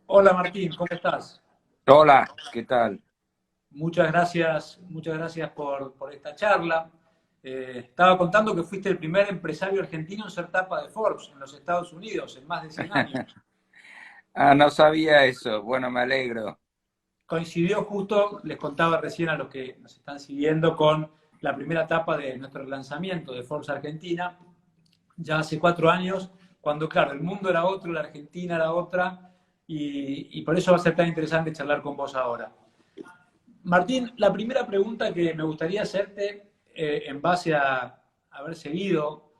Hola Martín, ¿cómo estás? Hola, ¿qué tal? Muchas gracias por esta charla. Estaba contando que fuiste el primer empresario argentino en ser tapa de Forbes en los Estados Unidos en más de 100 años. Ah, no sabía eso. Bueno, me alegro. Coincidió justo, les contaba recién a los que nos están siguiendo, con la primera etapa de nuestro lanzamiento de Forbes Argentina, ya hace 4 años, cuando claro, el mundo era otro, la Argentina era otra, y por eso va a ser tan interesante charlar con vos ahora. Martín, la primera pregunta que me gustaría hacerte, en base a haber seguido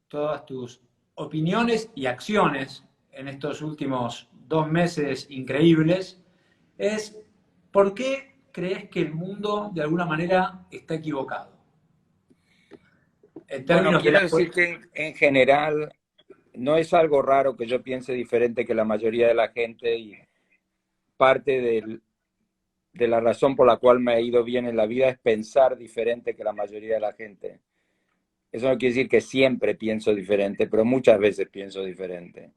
todas tus opiniones y acciones en estos últimos 2 meses increíbles, es ¿por qué crees que el mundo de alguna manera está equivocado? En Bueno, términos de quiero la... decir que en general no es algo raro que yo piense diferente que la mayoría de la gente y parte de la razón por la cual me ha ido bien en la vida es pensar diferente que la mayoría de la gente. Eso no quiere decir que siempre pienso diferente, pero muchas veces pienso diferente.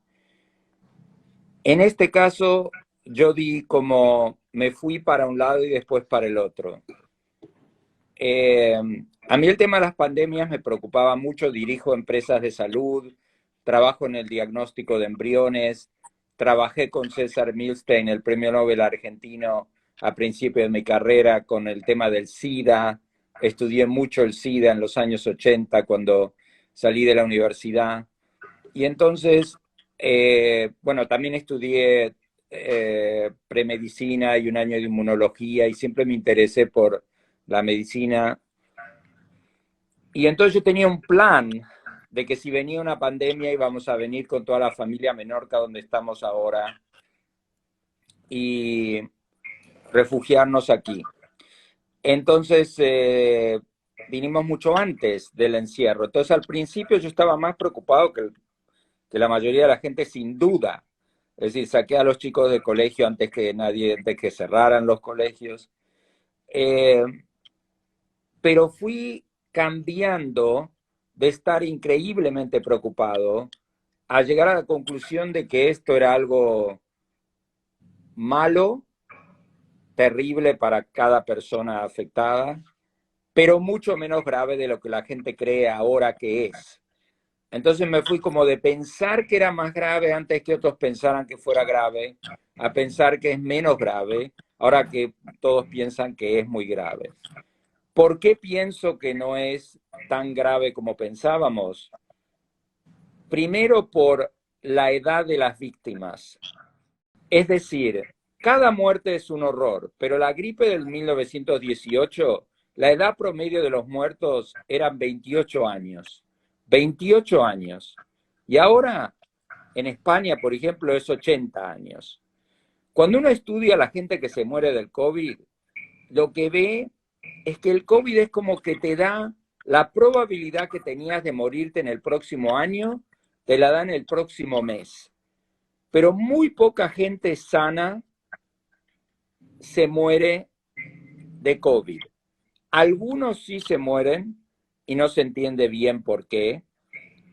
En este caso, yo di como me fui para un lado y después para el otro. Eh, a mí el tema de las pandemias me preocupaba mucho, dirijo empresas de salud, trabajo en el diagnóstico de embriones, trabajé con César Milstein, el premio Nobel argentino, a principio de mi carrera con el tema del SIDA, estudié mucho el SIDA en los años 80 cuando salí de la universidad y entonces, bueno, también estudié premedicina y un año de inmunología y siempre me interesé por la medicina. Y entonces yo tenía un plan de que si venía una pandemia íbamos a venir con toda la familia a Menorca, donde estamos ahora, y refugiarnos aquí. Entonces, vinimos mucho antes del encierro. Entonces, al principio yo estaba más preocupado que la mayoría de la gente, sin duda. Es decir, saqué a los chicos de colegio antes que nadie, de que cerraran los colegios. Eh, pero fui cambiando de estar increíblemente preocupado a llegar a la conclusión de que esto era algo malo, terrible para cada persona afectada, pero mucho menos grave de lo que la gente cree ahora que es. Entonces me fui como de pensar que era más grave antes que otros pensaran que fuera grave, a pensar que es menos grave, ahora que todos piensan que es muy grave. ¿Por qué pienso que no es tan grave como pensábamos? Primero, por la edad de las víctimas. Es decir, cada muerte es un horror, pero la gripe del 1918, la edad promedio de los muertos eran 28 años. 28 años. Y ahora, en España, por ejemplo, es 80 años. Cuando uno estudia a la gente que se muere del COVID, lo que ve es que el COVID es como que te da la probabilidad que tenías de morirte en el próximo año, te la da en el próximo mes. Pero muy poca gente sana se muere de COVID. Algunos sí se mueren y no se entiende bien por qué,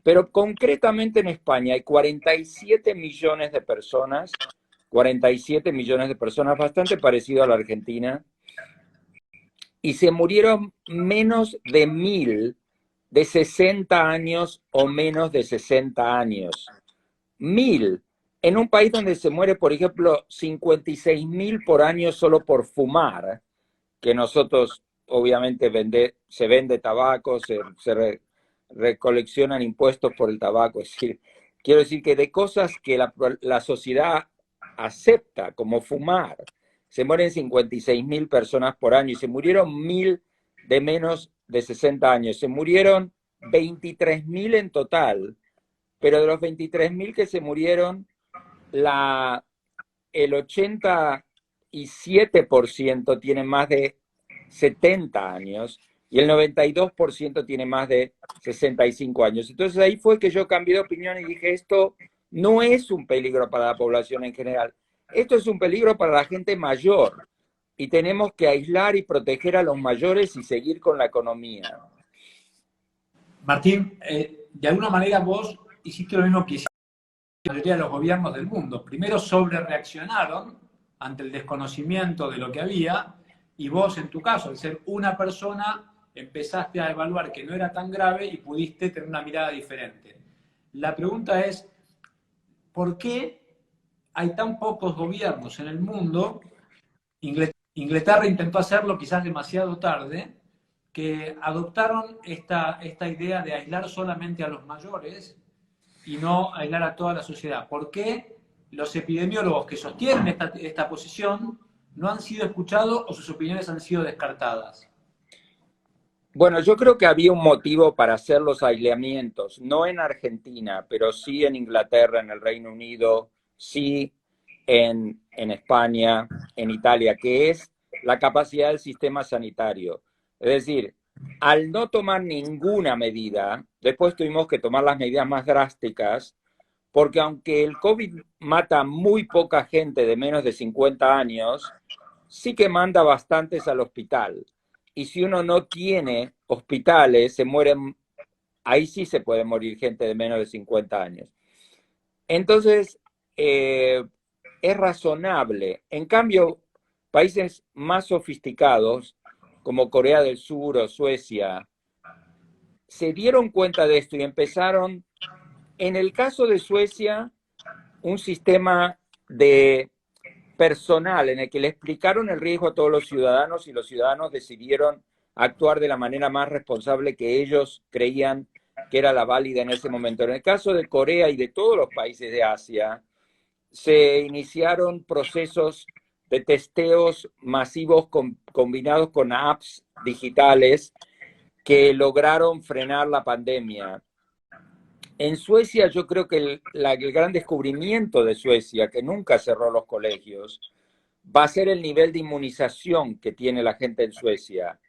pero concretamente en España hay 47 millones de personas, 47 millones de personas, bastante parecido a la Argentina, y se murieron menos de 1.000 de 60 años o menos de 60 años. 1.000. En un país donde se muere, por ejemplo, 56.000 por año solo por fumar, que nosotros obviamente se vende tabaco, se recoleccionan impuestos por el tabaco. Es decir, quiero decir que de cosas que la sociedad acepta, como fumar, se mueren 56.000 personas por año y se murieron 1.000 de menos de 60 años. Se murieron 23.000 en total, pero de los 23.000 que se murieron, la, el 87% tiene más de 70 años y el 92% tiene más de 65 años. Entonces ahí fue que yo cambié de opinión y dije, esto no es un peligro para la población en general, esto es un peligro para la gente mayor y tenemos que aislar y proteger a los mayores y seguir con la economía. Martín, de alguna manera vos hiciste lo mismo que la mayoría de los gobiernos del mundo. Primero sobre reaccionaron ante el desconocimiento de lo que había, y vos, en tu caso, al ser una persona, empezaste a evaluar que no era tan grave y pudiste tener una mirada diferente. La pregunta es, ¿por qué hay tan pocos gobiernos en el mundo? Inglaterra intentó hacerlo quizás demasiado tarde, que adoptaron esta idea de aislar solamente a los mayores y no aislar a toda la sociedad. ¿Por qué los epidemiólogos que sostienen esta posición no han sido escuchados o sus opiniones han sido descartadas? Bueno, yo creo que había un motivo para hacer los aislamientos, no en Argentina, pero sí en Inglaterra, en el Reino Unido, sí en España, en Italia, que es la capacidad del sistema sanitario. Es decir, al no tomar ninguna medida, después tuvimos que tomar las medidas más drásticas, porque aunque el COVID mata muy poca gente de menos de 50 años, sí que manda bastantes al hospital. Y si uno no tiene hospitales, se mueren, ahí sí se puede morir gente de menos de 50 años. Entonces, es razonable. En cambio, países más sofisticados, como Corea del Sur o Suecia, se dieron cuenta de esto y empezaron, en el caso de Suecia, un sistema de personal en el que le explicaron el riesgo a todos los ciudadanos y los ciudadanos decidieron actuar de la manera más responsable que ellos creían que era la válida en ese momento. En el caso de Corea y de todos los países de Asia, se iniciaron procesos de testeos masivos combinados con apps digitales que lograron frenar la pandemia. En Suecia yo creo que el gran descubrimiento de Suecia, que nunca cerró los colegios, va a ser el nivel de inmunización que tiene la gente en Suecia,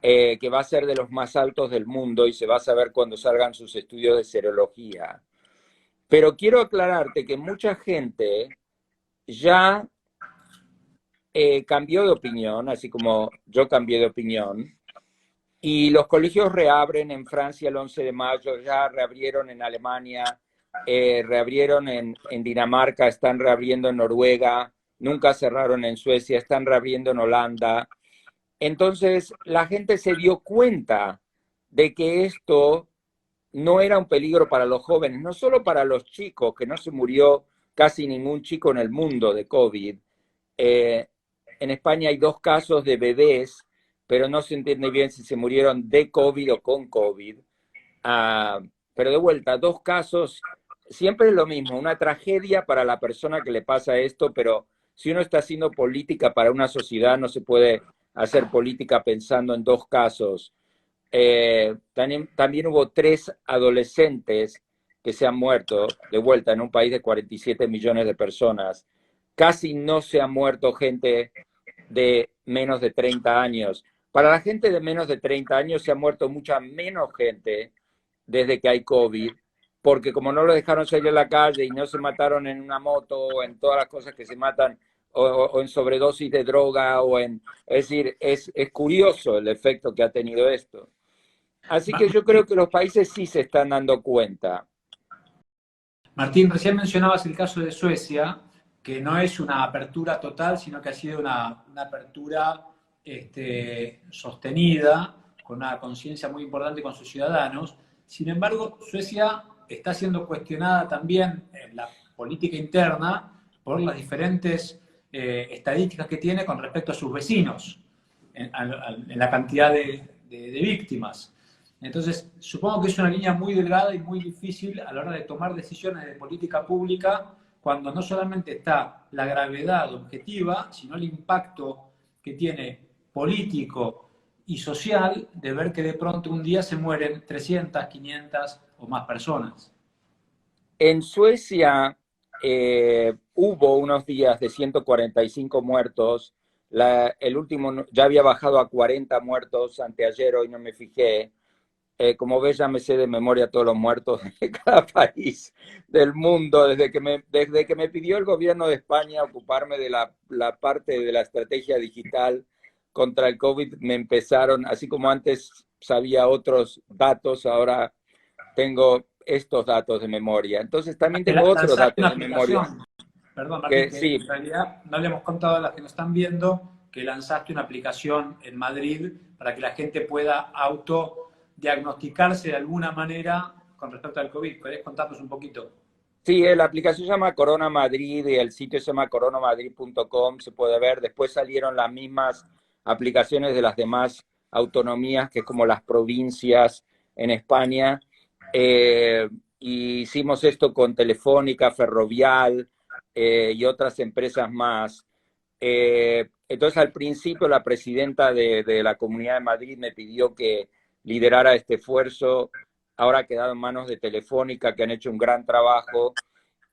que va a ser de los más altos del mundo y se va a saber cuando salgan sus estudios de serología. Pero quiero aclararte que mucha gente ya cambió de opinión, así como yo cambié de opinión, y los colegios reabren en Francia el 11 de mayo, ya reabrieron en Alemania, reabrieron en Dinamarca, están reabriendo en Noruega, nunca cerraron en Suecia, están reabriendo en Holanda. Entonces la gente se dio cuenta de que esto no era un peligro para los jóvenes, no solo para los chicos, que no se murió casi ningún chico en el mundo de COVID. En España hay 2 casos de bebés, pero no se entiende bien si se murieron de COVID o con COVID. Pero de vuelta, 2 casos, siempre es lo mismo, una tragedia para la persona que le pasa esto, pero si uno está haciendo política para una sociedad, no se puede hacer política pensando en 2 casos. También hubo 3 adolescentes que se han muerto, de vuelta, en un país de 47 millones de personas. Casi no se ha muerto gente de menos de 30 años. Para la gente de menos de 30 años se ha muerto mucha menos gente desde que hay COVID, porque como no lo dejaron salir a la calle y no se mataron en una moto o en todas las cosas que se matan, o en sobredosis de droga, es decir, es curioso el efecto que ha tenido esto. Así que yo creo que los países sí se están dando cuenta. Martín, recién mencionabas el caso de Suecia, que no es una apertura total, sino que ha sido una apertura sostenida, con una conciencia muy importante con sus ciudadanos. Sin embargo, Suecia está siendo cuestionada también en la política interna por las diferentes estadísticas que tiene con respecto a sus vecinos, en la cantidad de víctimas. Entonces, supongo que es una línea muy delgada y muy difícil a la hora de tomar decisiones de política pública cuando no solamente está la gravedad objetiva, sino el impacto que tiene político y social de ver que de pronto un día se mueren 300, 500 o más personas. En Suecia hubo unos días de 145 muertos. El último ya había bajado a 40 muertos anteayer, hoy no me fijé. Como ves, ya me sé de memoria todos los muertos de cada país del mundo. Desde que me pidió el gobierno de España ocuparme de la parte de la estrategia digital contra el COVID, me empezaron, así como antes sabía otros datos, ahora tengo estos datos de memoria. Entonces también Que tengo otros lanzaste datos una de memoria aplicación, perdón Martín, que que en sí, realidad no le hemos contado a las que nos están viendo que lanzaste una aplicación en Madrid para que la gente pueda autodiagnosticarse de alguna manera con respecto al COVID. ¿Podés contarnos un poquito? sí, la aplicación se llama Corona Madrid y el sitio se llama coronamadrid.com, se puede ver. Después salieron las mismas aplicaciones de las demás autonomías, que es como las provincias en España. Y hicimos esto con Telefónica, Ferrovial y otras empresas más. Entonces, al principio, la presidenta de la Comunidad de Madrid me pidió que liderara este esfuerzo. Ahora ha quedado en manos de Telefónica, que han hecho un gran trabajo.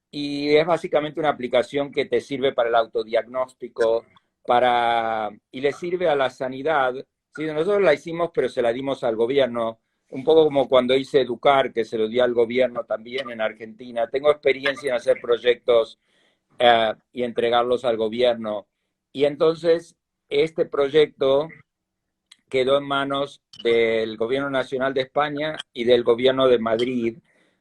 Y es básicamente una aplicación que te sirve para el autodiagnóstico, y le sirve a la sanidad. Sí, nosotros la hicimos, pero se la dimos al gobierno. Un poco como cuando hice Educar, que se lo di al gobierno también en Argentina. Tengo experiencia en hacer proyectos y entregarlos al gobierno. Y entonces, este proyecto quedó en manos del Gobierno Nacional de España y del Gobierno de Madrid,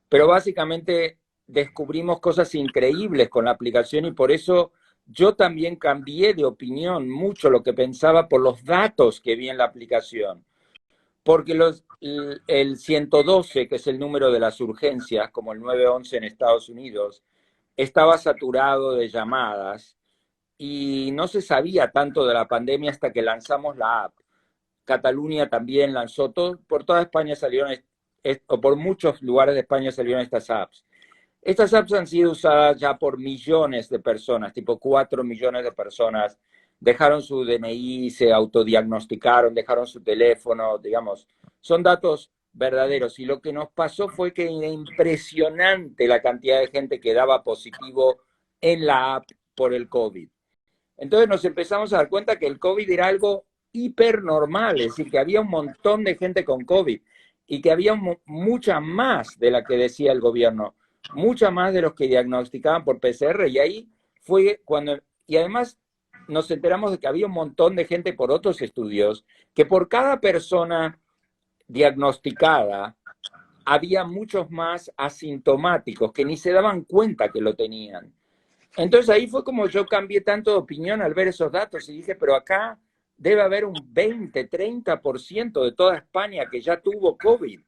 pero básicamente descubrimos cosas increíbles con la aplicación y por eso yo también cambié de opinión mucho lo que pensaba por los datos que vi en la aplicación. Porque el 112, que es el número de las urgencias, como el 911 en Estados Unidos, estaba saturado de llamadas y no se sabía tanto de la pandemia hasta que lanzamos la app. Cataluña también lanzó, por toda España salieron, o por muchos lugares de España salieron estas apps. Estas apps han sido usadas ya por millones de personas, tipo 4 millones de personas. Dejaron su DNI, se autodiagnosticaron, dejaron su teléfono, digamos. Son datos verdaderos. Y lo que nos pasó fue que era impresionante la cantidad de gente que daba positivo en la app por el COVID. Entonces nos empezamos a dar cuenta que el COVID era algo hipernormal, es decir, que había un montón de gente con COVID y que había mucha más de la que decía el gobierno, mucha más de los que diagnosticaban por PCR y ahí fue cuando, y además nos enteramos de que había un montón de gente por otros estudios, que por cada persona diagnosticada había muchos más asintomáticos que ni se daban cuenta que lo tenían. Entonces ahí fue como yo cambié tanto de opinión al ver esos datos y dije, pero acá debe haber un 20-30% de toda España que ya tuvo COVID.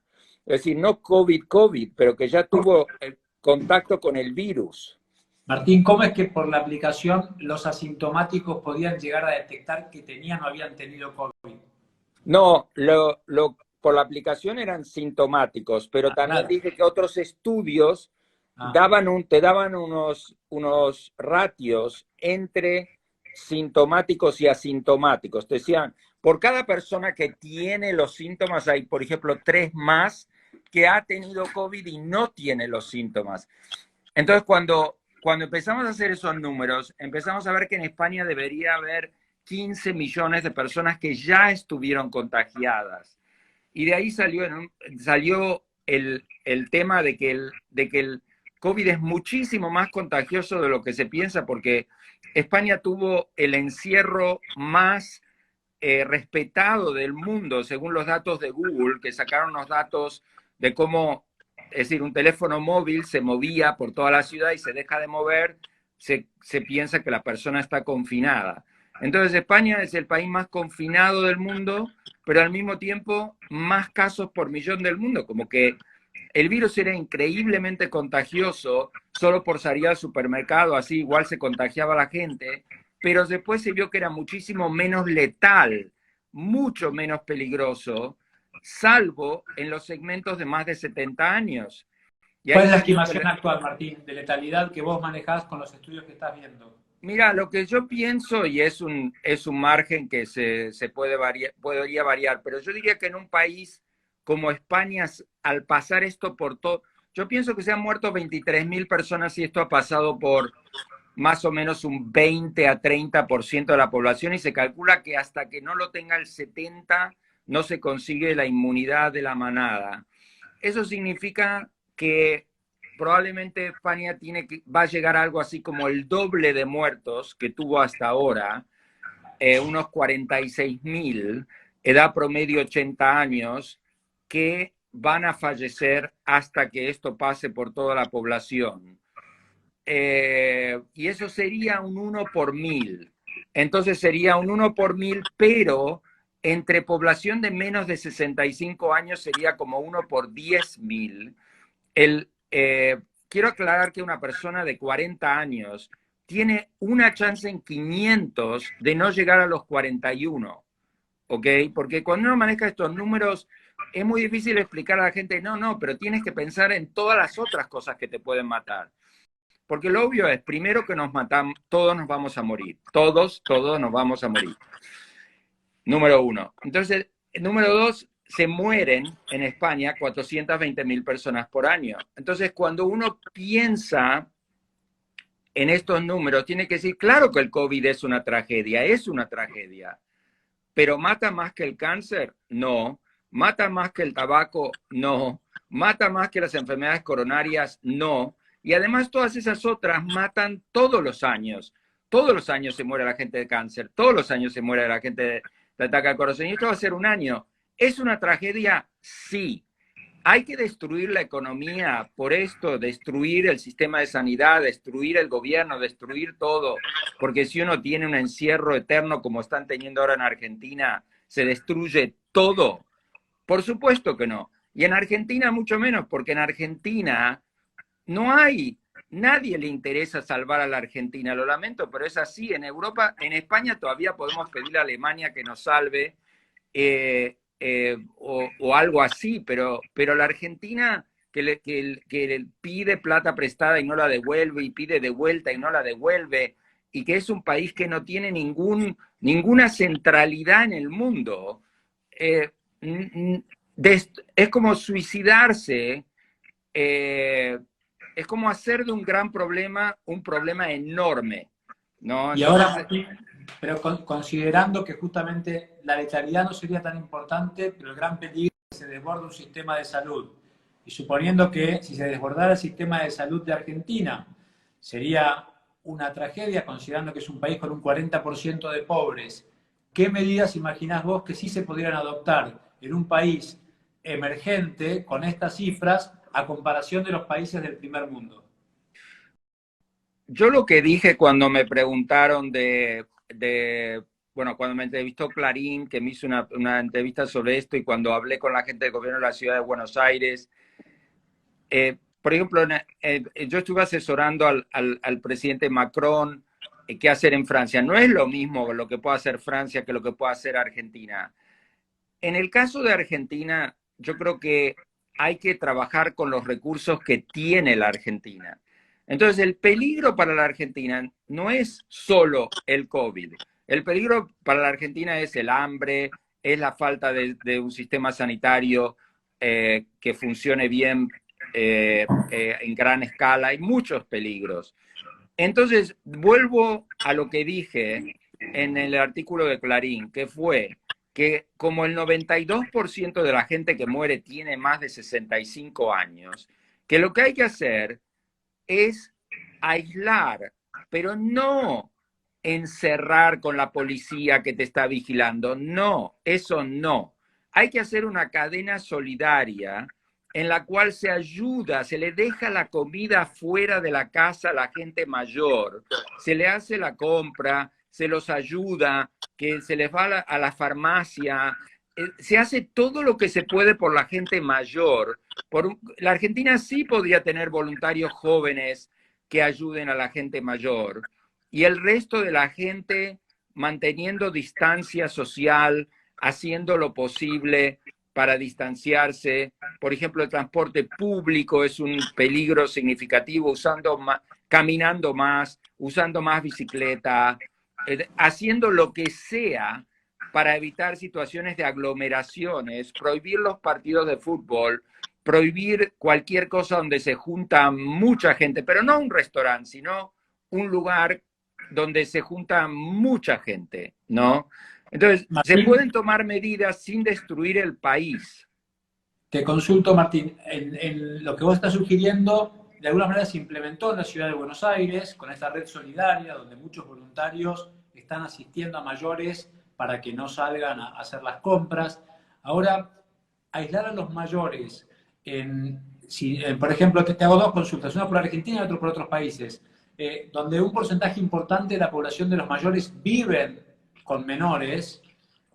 Es decir, no COVID, pero que ya tuvo el contacto con el virus. Martín, ¿cómo es que por la aplicación los asintomáticos podían llegar a detectar que tenían o habían tenido COVID? No, por la aplicación eran sintomáticos, pero también Claro. dije que otros estudios Ah, te daban unos ratios entre sintomáticos y asintomáticos. Te decían, por cada persona que tiene los síntomas hay, por ejemplo, 3 más que ha tenido COVID y no tiene los síntomas. Entonces, cuando empezamos a hacer esos números, empezamos a ver que en España debería haber 15 millones de personas que ya estuvieron contagiadas. Y de ahí salió el tema de que el COVID es muchísimo más contagioso de lo que se piensa, porque España tuvo el encierro más respetado del mundo, según los datos de Google, que sacaron los datos de cómo, es decir, un teléfono móvil se movía por toda la ciudad y se deja de mover, se piensa que la persona está confinada. Entonces España es el país más confinado del mundo, pero al mismo tiempo más casos por millón del mundo, como que el virus era increíblemente contagioso, solo por salir al supermercado, así igual se contagiaba la gente, pero después se vio que era muchísimo menos letal, mucho menos peligroso, salvo en los segmentos de más de 70 años. Y ¿cuál ahí es la salió estimación que, actual, Martín, de letalidad que vos manejás con los estudios que estás viendo? mira, lo que yo pienso, y es un margen que se puede podría variar, pero yo diría que en un país como España, al pasar esto por todo, yo pienso que se han muerto 23.000 personas y esto ha pasado por más o menos un 20 a 30% de la población y se calcula que hasta que no lo tenga el 70 no se consigue la inmunidad de la manada. Eso significa que probablemente España va a llegar a algo así como el doble de muertos que tuvo hasta ahora, unos 46.000, edad promedio 80 años, que van a fallecer hasta que esto pase por toda la población. Y eso sería un 1 por 1000. Entonces sería un 1 por 1000, pero entre población de menos de 65 años sería como 1 por 10.000. Quiero aclarar que una persona de 40 años tiene una chance en 500 de no llegar a los 41, ¿ok? Porque cuando uno maneja estos números es muy difícil explicar a la gente, no, pero tienes que pensar en todas las otras cosas que te pueden matar. Porque lo obvio es, primero que nos matamos, todos nos vamos a morir. Todos nos vamos a morir. Número uno. Entonces, número dos, se mueren en España 420.000 personas por año. Entonces, cuando uno piensa en estos números, tiene que decir, claro que el COVID es una tragedia, pero ¿mata más que el cáncer? No. ¿Mata más que el tabaco? No. ¿Mata más que las enfermedades coronarias? No. Y además todas esas otras matan todos los años. Todos los años se muere la gente de cáncer, todos los años se muere la gente de ataque al corazón. Y esto va a ser un año. ¿Es una tragedia? Sí. Hay que destruir la economía por esto, destruir el sistema de sanidad, destruir el gobierno, destruir todo, porque si uno tiene un encierro eterno como están teniendo ahora en Argentina, se destruye todo. Por supuesto que no. Y en Argentina mucho menos, porque en Argentina no hay, nadie le interesa salvar a la Argentina, lo lamento, pero es así. En Europa, en España todavía podemos pedirle a Alemania que nos salve, o algo así, pero la Argentina que pide plata prestada y no la devuelve, y pide de vuelta y no la devuelve, y que es un país que no tiene ninguna centralidad en el mundo, es como suicidarse, es como hacer de un gran problema un problema enorme, ¿no? Y ahora, Martín, pero considerando que justamente la letalidad no sería tan importante, pero el gran peligro es que se desborde un sistema de salud. Y suponiendo que si se desbordara el sistema de salud de Argentina, sería una tragedia, considerando que es un país con un 40% de pobres. ¿Qué medidas imaginás vos que sí se podrían adoptar en un país emergente con estas cifras a comparación de los países del primer mundo? Yo lo que dije cuando me preguntaron bueno, cuando me entrevistó Clarín, que me hizo una entrevista sobre esto, y cuando hablé con la gente del gobierno de la ciudad de Buenos Aires, por ejemplo, yo estuve asesorando al presidente Macron qué hacer en Francia. No es lo mismo lo que puede hacer Francia que lo que puede hacer Argentina. En el caso de Argentina, yo creo que hay que trabajar con los recursos que tiene la Argentina. Entonces, el peligro para la Argentina no es solo el COVID. El peligro para la Argentina es el hambre, es la falta de un sistema sanitario que funcione bien en gran escala. Hay muchos peligros. Entonces, vuelvo a lo que dije en el artículo de Clarín, que fue que como el 92% de la gente que muere tiene más de 65 años, que lo que hay que hacer es aislar, pero no encerrar con la policía que te está vigilando. No, eso no. Hay que hacer una cadena solidaria en la cual se ayuda, se le deja la comida fuera de la casa a la gente mayor, se le hace la compra, se los ayuda, que se les va a la farmacia, se hace todo lo que se puede por la gente mayor. La Argentina sí podría tener voluntarios jóvenes que ayuden a la gente mayor, y el resto de la gente manteniendo distancia social, haciendo lo posible para distanciarse. Por ejemplo, el transporte público es un peligro significativo, caminando más, usando más bicicleta, haciendo lo que sea para evitar situaciones de aglomeraciones, prohibir los partidos de fútbol, prohibir cualquier cosa donde se junta mucha gente, pero no un restaurante, sino un lugar donde se junta mucha gente, ¿no? Entonces, se Martín, pueden tomar medidas sin destruir el país. te consulto, Martín, en lo que vos estás sugiriendo, de alguna manera se implementó en la ciudad de Buenos Aires con esta red solidaria, donde muchos voluntarios están asistiendo a mayores para que no salgan a hacer las compras. Ahora, aislar a los mayores, por ejemplo, te hago dos consultas, una por Argentina y otra por otros países, donde un porcentaje importante de la población de los mayores viven con menores,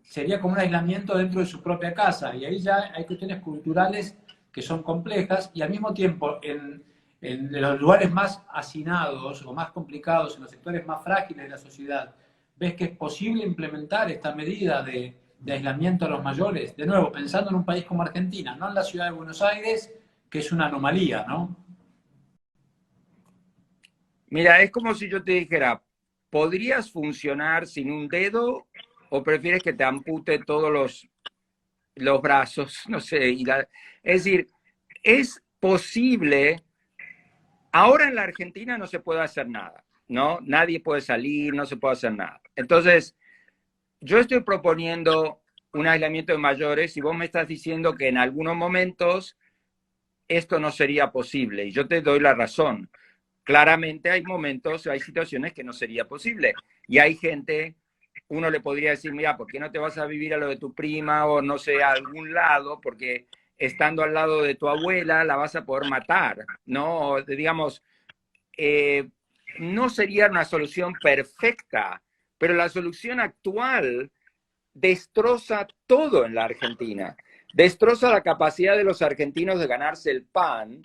sería como un aislamiento dentro de su propia casa, y ahí ya hay cuestiones culturales que son complejas, y al mismo tiempo en los lugares más hacinados o más complicados, en los sectores más frágiles de la sociedad, ves que es posible implementar esta medida de aislamiento a los mayores, de nuevo, pensando en un país como Argentina, no en la ciudad de Buenos Aires, que es una anomalía, ¿no? Mira, es como si yo te dijera, ¿podrías funcionar sin un dedo o prefieres que te ampute todos los brazos? No sé. Es decir, es posible. Ahora en la Argentina no se puede hacer nada, ¿no? Nadie puede salir, no se puede hacer nada. Entonces, yo estoy proponiendo un aislamiento de mayores y vos me estás diciendo que en algunos momentos esto no sería posible y yo te doy la razón. Claramente hay momentos, hay situaciones que no sería posible y hay gente, uno le podría decir, mira, ¿por qué no te vas a vivir a lo de tu prima o no sé, a algún lado? Porque estando al lado de tu abuela la vas a poder matar, ¿no? Digamos, no sería una solución perfecta, pero la solución actual destroza todo en la Argentina. Destroza la capacidad de los argentinos de ganarse el pan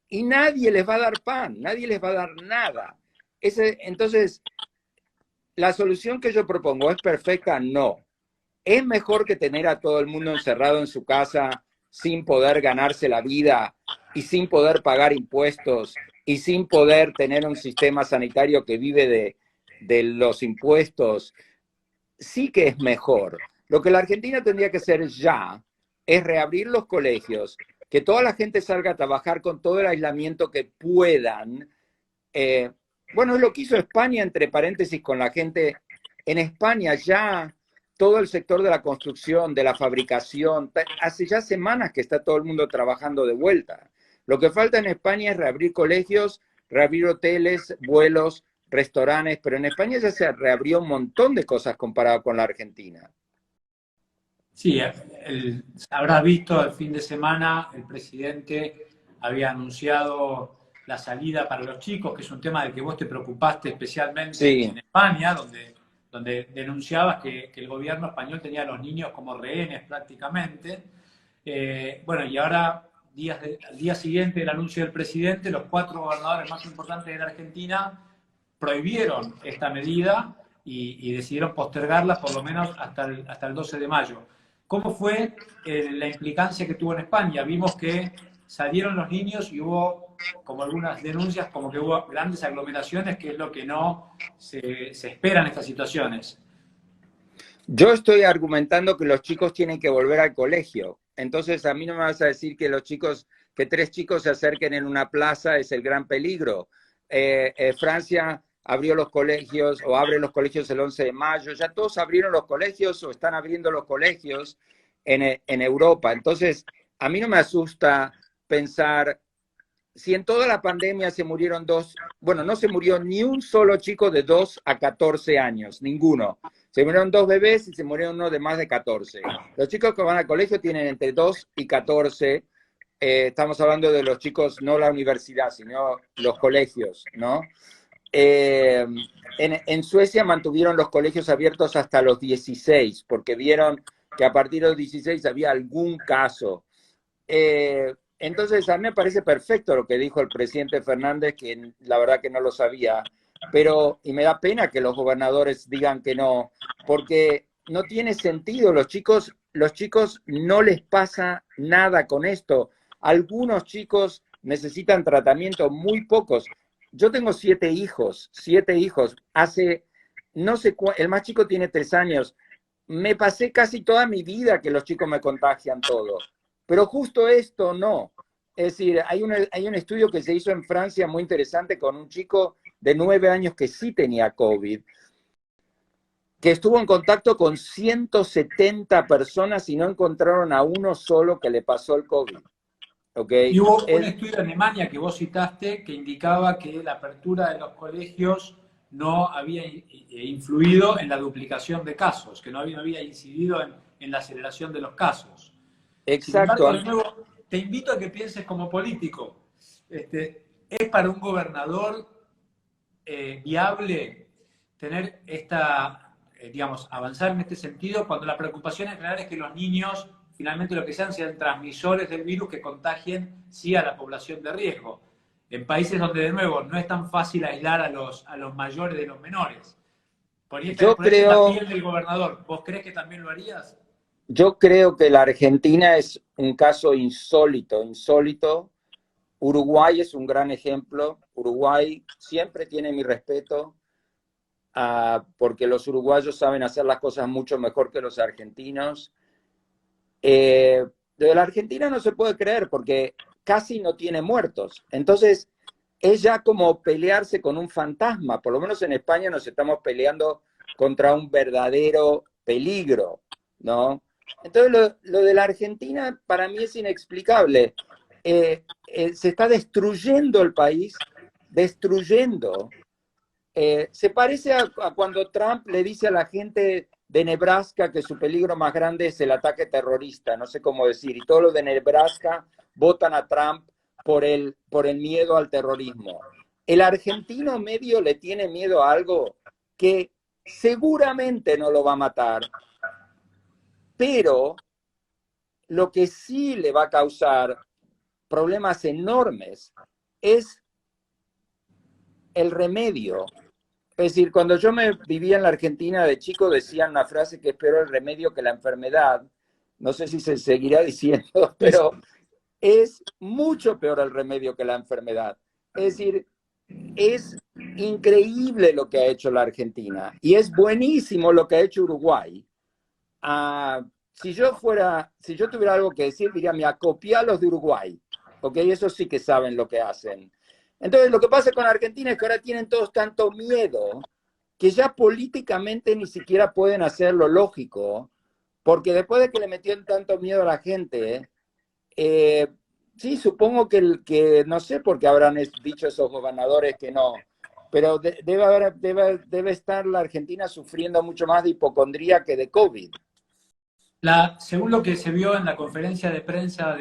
y nadie les va a dar pan, nadie les va a dar nada. Entonces, ¿la solución que yo propongo es perfecta? No. ¿Es mejor que tener a todo el mundo encerrado en su casa sin poder ganarse la vida y sin poder pagar impuestos y sin poder tener un sistema sanitario que vive de los impuestos? Sí que es mejor. Lo que la Argentina tendría que hacer ya es reabrir los colegios, que toda la gente salga a trabajar con todo el aislamiento que puedan. Bueno, es lo que hizo España, entre paréntesis, con la gente. En España ya todo el sector de la construcción, de la fabricación, hace ya semanas que está todo el mundo trabajando de vuelta. Lo que falta en España es reabrir colegios, reabrir hoteles, vuelos, restaurantes, pero en España ya se reabrió un montón de cosas comparado con la Argentina. Sí, habrás visto el fin de semana, el presidente había anunciado la salida para los chicos, que es un tema del que vos te preocupaste especialmente Sí, en España, donde denunciabas que el gobierno español tenía a los niños como rehenes prácticamente. Bueno, y ahora, al día siguiente del anuncio del presidente, los 4 gobernadores más importantes de la Argentina prohibieron esta medida y decidieron postergarla por lo menos hasta el 12 de mayo. ¿Cómo fue la implicancia que tuvo en España? Vimos que salieron los niños y hubo como algunas denuncias, como que hubo grandes aglomeraciones, que es lo que no se espera en estas situaciones. yo estoy argumentando que los chicos tienen que volver al colegio. Entonces a mí no me vas a decir que que 3 chicos se acerquen en una plaza es el gran peligro. Francia abrió los colegios o abre los colegios el 11 de mayo. Ya todos abrieron los colegios o están abriendo los colegios en Europa. Entonces a mí no me asusta pensar, si en toda la pandemia se murieron bueno, no se murió ni un solo chico de 2 a 14 años, ninguno. Se murieron 2 bebés y se murieron uno de más de 14. Los chicos que van al colegio tienen entre 2 y 14. Estamos hablando de los chicos, no la universidad, sino los colegios, ¿no? En Suecia mantuvieron los colegios abiertos hasta los 16, porque vieron que a partir de los 16 había algún caso. Entonces, a mí me parece perfecto lo que dijo el presidente Fernández, que la verdad que no lo sabía, y me da pena que los gobernadores digan que no, porque no tiene sentido, los chicos no les pasa nada con esto. Algunos chicos necesitan tratamiento, muy pocos. Yo tengo 7 hijos, no sé, el más chico tiene 3 años. Me pasé casi toda mi vida que los chicos me contagian todo. Pero justo esto no. Es decir, hay un estudio que se hizo en Francia muy interesante con un chico de 9 años que sí tenía COVID, que estuvo en contacto con 170 personas y no encontraron a uno solo que le pasó el COVID. ¿Okay? Y hubo un estudio en Alemania que vos citaste que indicaba que la apertura de los colegios no había influido en la duplicación de casos, que no había incidido en la aceleración de los casos. Sin exacto. embargo, de nuevo, te invito a que pienses como político. ¿Es para un gobernador viable tener digamos, avanzar en este sentido cuando la preocupación en general es que los niños finalmente lo que sean transmisores del virus que contagien sí a la población de riesgo? En países donde, de nuevo, no es tan fácil aislar a los mayores de los menores. Yo Ponete en la creo, piel del gobernador. ¿Vos crees que también lo harías? yo creo que la Argentina es un caso insólito, insólito. Uruguay es un gran ejemplo. Uruguay siempre tiene mi respeto, porque los uruguayos saben hacer las cosas mucho mejor que los argentinos. De la Argentina no se puede creer porque casi no tiene muertos. Entonces, es ya como pelearse con un fantasma. Por lo menos en España nos estamos peleando contra un verdadero peligro, ¿no? Entonces, lo de la Argentina para mí es inexplicable. Se está destruyendo el país, destruyendo. Se parece a cuando Trump le dice a la gente de Nebraska que su peligro más grande es el ataque terrorista, no sé cómo decir, y todos los de Nebraska votan a Trump por el miedo al terrorismo. El argentino medio le tiene miedo a algo que seguramente no lo va a matar, pero lo que sí le va a causar problemas enormes es el remedio. Es decir, cuando yo me vivía en la Argentina de chico decían una frase que es peor el remedio que la enfermedad. No sé si se seguirá diciendo, pero es mucho peor el remedio que la enfermedad. Es decir, es increíble lo que ha hecho la Argentina y es buenísimo lo que ha hecho Uruguay. Si yo tuviera algo que decir, diría, me acopia a los de Uruguay, ¿ok? Eso sí que saben lo que hacen. Entonces, lo que pasa con Argentina es que ahora tienen todos tanto miedo que ya políticamente ni siquiera pueden hacer lo lógico, porque después de que le metieron tanto miedo a la gente, sí, supongo que no sé por qué habrán dicho esos gobernadores que no, pero debe estar la Argentina sufriendo mucho más de hipocondría que de COVID. Según lo que se vio en la conferencia de prensa,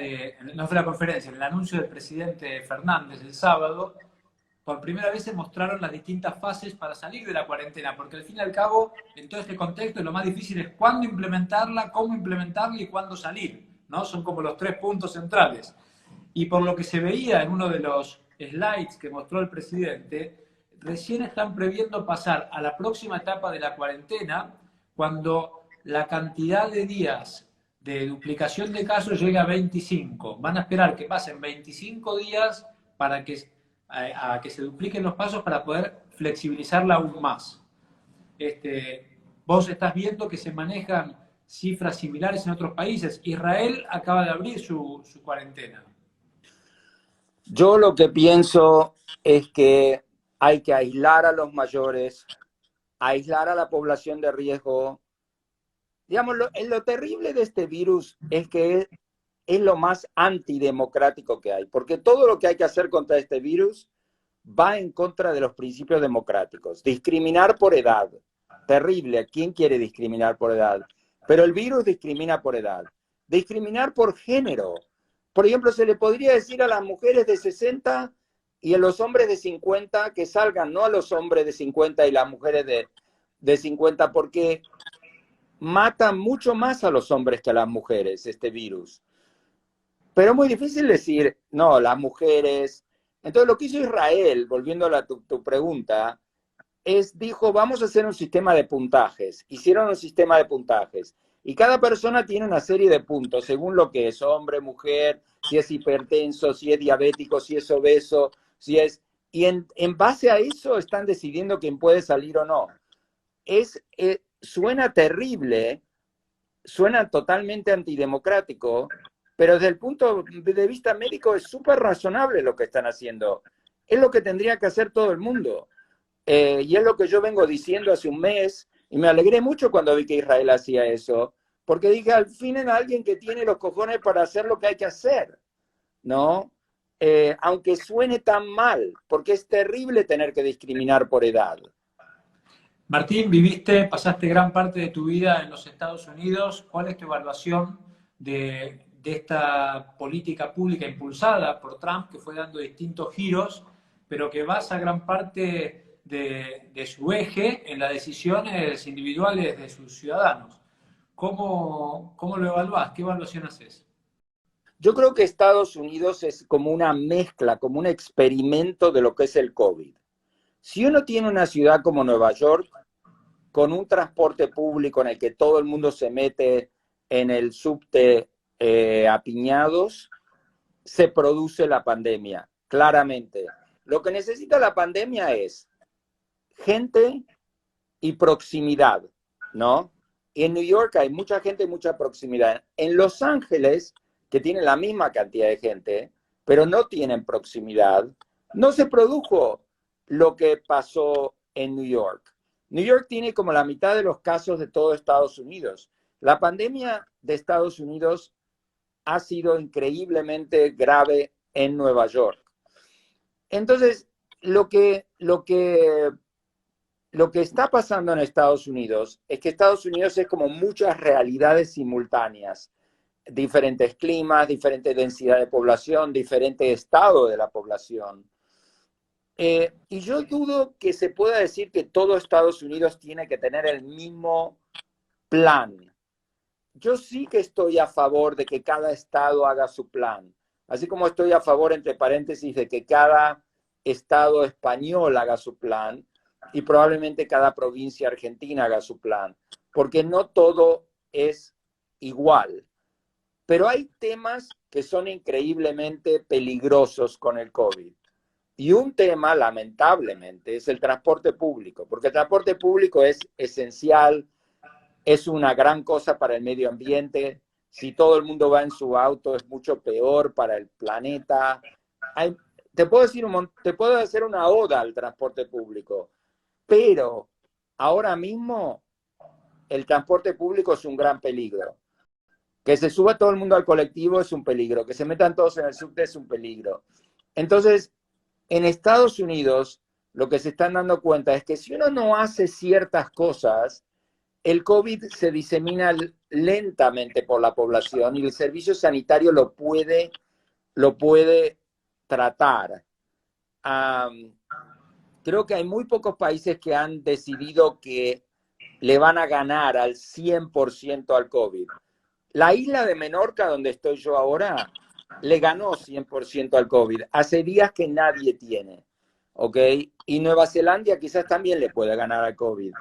no fue la conferencia, en el anuncio del presidente Fernández el sábado, por primera vez se mostraron las distintas fases para salir de la cuarentena, porque al fin y al cabo, en todo este contexto, lo más difícil es cuándo implementarla, cómo implementarla y cuándo salir, ¿no? Son como los tres puntos centrales. Y por lo que se veía en uno de los slides que mostró el presidente, recién están previendo pasar a la próxima etapa de la cuarentena cuando la cantidad de días de duplicación de casos llega a 25. Van a esperar que pasen 25 días para a que se dupliquen los pasos para poder flexibilizarla aún más. Vos estás viendo que se manejan cifras similares en otros países. Israel acaba de abrir su cuarentena. Yo lo que pienso es que hay que aislar a los mayores, aislar a la población de riesgo. Digamos, lo terrible de este virus es que es lo más antidemocrático que hay, porque todo lo que hay que hacer contra este virus va en contra de los principios democráticos. Discriminar por edad, terrible. ¿Quién quiere discriminar por edad? Pero el virus discrimina por edad. Discriminar por género. Por ejemplo, se le podría decir a las mujeres de 60 y a los hombres de 50 que salgan, no a los hombres de 50 y las mujeres de 50, porque mata mucho más a los hombres que a las mujeres este virus. Pero es muy difícil decir, no, las mujeres. Entonces lo que hizo Israel, volviendo a tu pregunta, dijo, vamos a hacer un sistema de puntajes. Hicieron un sistema de puntajes. Y cada persona tiene una serie de puntos, según lo que es, hombre, mujer, si es hipertenso, si es diabético, si es obeso, si es... Y en base a eso están decidiendo quién puede salir o no. Suena terrible, suena totalmente antidemocrático, pero desde el punto de vista médico es súper razonable lo que están haciendo. Es lo que tendría que hacer todo el mundo. Y es lo que yo vengo diciendo hace un mes, y me alegré mucho cuando vi que Israel hacía eso, porque dije, al fin en alguien que tiene los cojones para hacer lo que hay que hacer, ¿no? Aunque suene tan mal, porque es terrible tener que discriminar por edad. Martín, pasaste gran parte de tu vida en los Estados Unidos. ¿Cuál es tu evaluación de esta política pública impulsada por Trump, que fue dando distintos giros, pero que basa gran parte de su eje en las decisiones individuales de sus ciudadanos. ¿Cómo lo evaluás? ¿Qué evaluación haces? Yo creo que Estados Unidos es como una mezcla, como un experimento de lo que es el COVID. Si uno tiene una ciudad como Nueva York, con un transporte público en el que todo el mundo se mete en el subte apiñados, se produce la pandemia, claramente. Lo que necesita la pandemia es gente y proximidad, ¿no? Y en New York hay mucha gente y mucha proximidad. En Los Ángeles, que tienen la misma cantidad de gente, pero no tienen proximidad, no se produjo lo que pasó en New York. New York tiene como la mitad de los casos de todo Estados Unidos. La pandemia de Estados Unidos ha sido increíblemente grave en Nueva York. Entonces, lo que está pasando en Estados Unidos es que Estados Unidos es como muchas realidades simultáneas, diferentes climas, diferente densidad de población, diferente estado de la población. Y yo dudo que se pueda decir que todo Estados Unidos tiene que tener el mismo plan. Yo sí que estoy a favor de que cada estado haga su plan, así como estoy a favor, entre paréntesis, de que cada estado español haga su plan y probablemente cada provincia argentina haga su plan, porque no todo es igual. Pero hay temas que son increíblemente peligrosos con el COVID. Y un tema, lamentablemente, es el transporte público, porque el transporte público es esencial, es una gran cosa para el medio ambiente. Si todo el mundo va en su auto, es mucho peor para el planeta. Te puedo hacer una oda al transporte público, pero ahora mismo el transporte público es un gran peligro. Que se suba todo el mundo al colectivo es un peligro, que se metan todos en el subte es un peligro. Entonces, en Estados Unidos, lo que se están dando cuenta es que si uno no hace ciertas cosas, el COVID se disemina lentamente por la población y el servicio sanitario lo puede tratar. Creo que hay muy pocos países que han decidido que le van a ganar al 100% al COVID. La isla de Menorca, donde estoy yo ahora, le ganó 100% al COVID. Hace días que nadie tiene, ¿ok? Y Nueva Zelanda quizás también le puede ganar al COVID.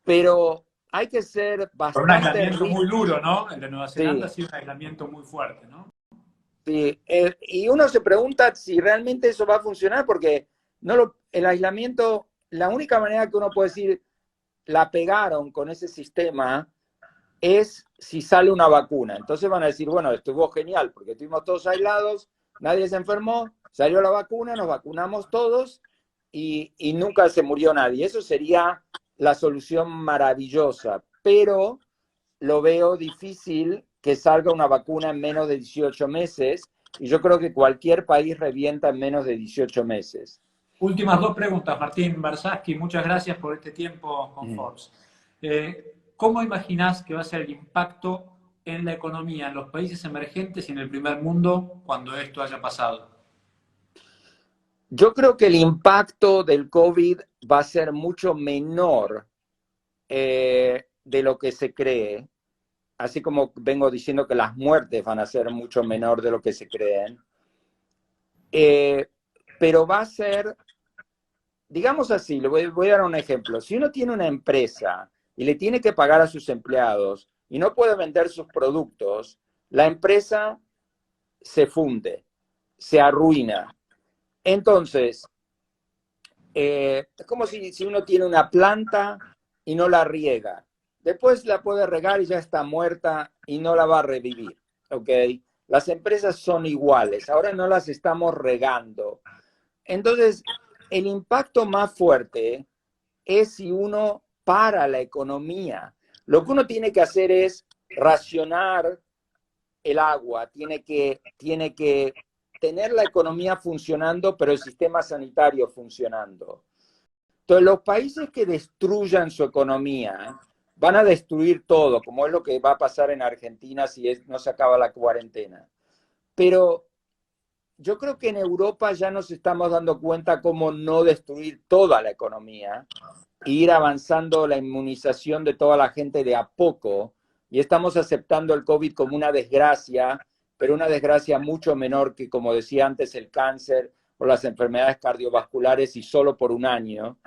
Pero hay que ser Con un bastante aislamiento muy duro, ¿no? El de Nueva Zelanda ha Sí, sido un aislamiento muy fuerte, ¿no? sí. Y uno se pregunta si realmente eso va a funcionar, porque el aislamiento, la única manera que uno puede decir la pegaron con ese sistema es si sale una vacuna. Entonces van a decir, bueno, estuvo genial, porque estuvimos todos aislados, nadie se enfermó, salió la vacuna, nos vacunamos todos y nunca se murió nadie. Eso sería la solución maravillosa, pero lo veo difícil que salga una vacuna en menos de 18 meses y yo creo que cualquier país revienta en menos de 18 meses. Últimas dos preguntas, Martín Barsaski. Muchas gracias por este tiempo con Forbes. ¿Cómo imaginás que va a ser el impacto en la economía en los países emergentes y en el primer mundo cuando esto haya pasado? Yo creo que el impacto del COVID va a ser mucho menor de lo que se cree, así como vengo diciendo que las muertes van a ser mucho menor de lo que se creen. Pero va a ser, digamos así, le voy a dar un ejemplo. Si uno tiene una empresa y le tiene que pagar a sus empleados y no puede vender sus productos, la empresa se funde, se arruina. Entonces, es como si uno tiene una planta y no la riega. Después la puede regar y ya está muerta y no la va a revivir, ¿ok? Las empresas son iguales, ahora no las estamos regando. Entonces, el impacto más fuerte es si uno para la economía. Lo que uno tiene que hacer es racionar el agua, tiene que tener la economía funcionando, pero el sistema sanitario funcionando. Entonces, los países que destruyan su economía van a destruir todo, como es lo que va a pasar en Argentina si no se acaba la cuarentena. Pero yo creo que en Europa ya nos estamos dando cuenta cómo no destruir toda la economía e ir avanzando la inmunización de toda la gente de a poco, y estamos aceptando el COVID como una desgracia, pero una desgracia mucho menor que, como decía antes, el cáncer o las enfermedades cardiovasculares, y solo por un año.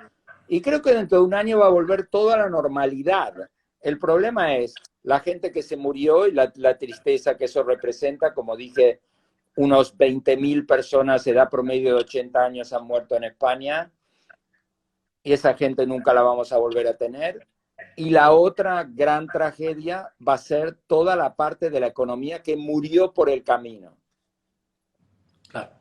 Y creo que dentro de un año va a volver toda la normalidad. El problema es la gente que se murió y la tristeza que eso representa. Como dije, unos 20.000 personas de edad promedio de 80 años han muerto en España, y esa gente nunca la vamos a volver a tener. Y la otra gran tragedia va a ser toda la parte de la economía que murió por el camino. Claro.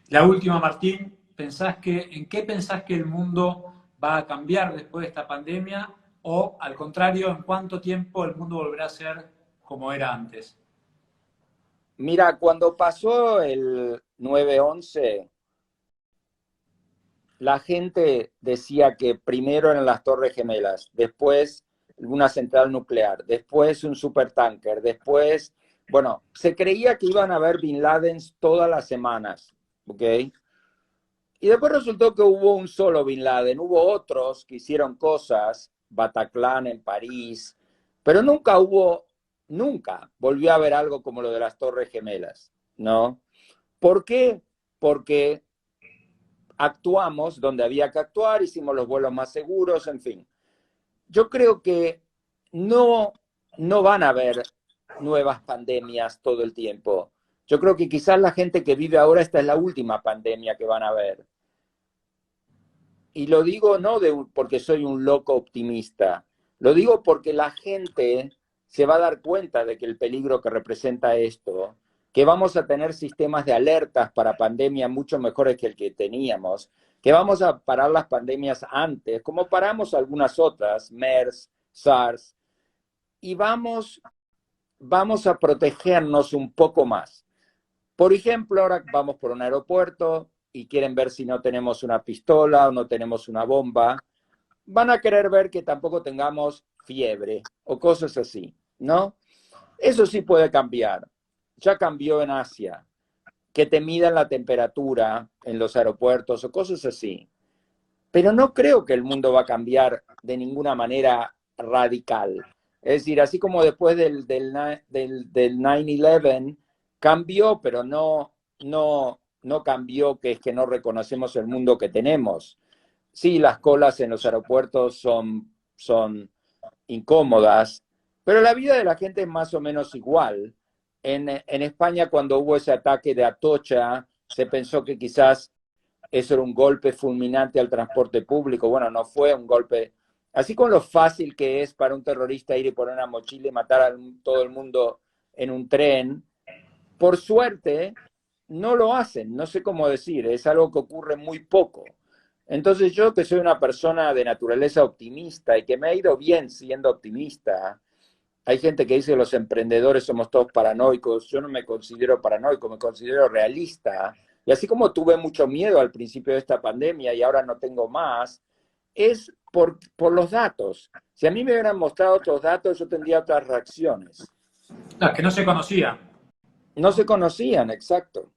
La última, Martín, ¿en qué pensás que el mundo va a cambiar después de esta pandemia? O, al contrario, ¿en cuánto tiempo el mundo volverá a ser como era antes? Mira, cuando pasó el 9/11, la gente decía que primero eran las Torres Gemelas, después una central nuclear, después un supertanker, después, bueno, se creía que iban a haber Bin Ladens todas las semanas, ¿ok? Y después resultó que hubo un solo Bin Laden, hubo otros que hicieron cosas, Bataclan en París, pero nunca volvió a haber algo como lo de las Torres Gemelas, ¿no? ¿Por qué? Porque actuamos donde había que actuar, hicimos los vuelos más seguros, en fin. Yo creo que no van a haber nuevas pandemias todo el tiempo. Yo creo que quizás la gente que vive ahora, esta es la última pandemia que van a ver. Y lo digo no porque soy un loco optimista, lo digo porque la gente se va a dar cuenta de que el peligro que representa esto, que vamos a tener sistemas de alertas para pandemia mucho mejores que el que teníamos, que vamos a parar las pandemias antes, como paramos algunas otras, MERS, SARS, y vamos a protegernos un poco más. Por ejemplo, ahora vamos por un aeropuerto y quieren ver si no tenemos una pistola o no tenemos una bomba. Van a querer ver que tampoco tengamos fiebre o cosas así, ¿no? Eso sí puede cambiar. Ya cambió en Asia, que te midan la temperatura en los aeropuertos o cosas así. Pero no creo que el mundo va a cambiar de ninguna manera radical. Es decir, así como después del 9/11 cambió, pero no cambió, que es que no reconocemos el mundo que tenemos. Sí, las colas en los aeropuertos son incómodas, pero la vida de la gente es más o menos igual. En España, cuando hubo ese ataque de Atocha, se pensó que quizás eso era un golpe fulminante al transporte público. Bueno, no fue un golpe. Así con lo fácil que es para un terrorista ir y poner una mochila y matar a todo el mundo en un tren, por suerte no lo hacen. No sé cómo decir, es algo que ocurre muy poco. Entonces yo, que soy una persona de naturaleza optimista y que me ha ido bien siendo optimista, hay gente que dice que los emprendedores somos todos paranoicos. Yo no me considero paranoico, me considero realista. Y así como tuve mucho miedo al principio de esta pandemia y ahora no tengo más, es por los datos. Si a mí me hubieran mostrado otros datos, yo tendría otras reacciones. Las que no se conocía. No se conocían, exacto.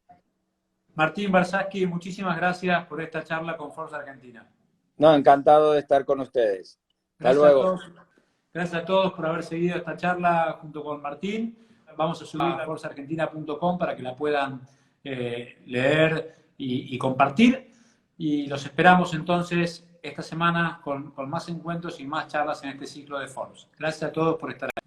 Martín Barsaski, muchísimas gracias por esta charla con Forza Argentina. No, encantado de estar con ustedes. Hasta luego. Gracias a todos por haber seguido esta charla junto con Martín. Vamos a subirla a forzaargentina.com para que la puedan leer y compartir. Y los esperamos entonces esta semana con más encuentros y más charlas en este ciclo de Forbes. Gracias a todos por estar aquí.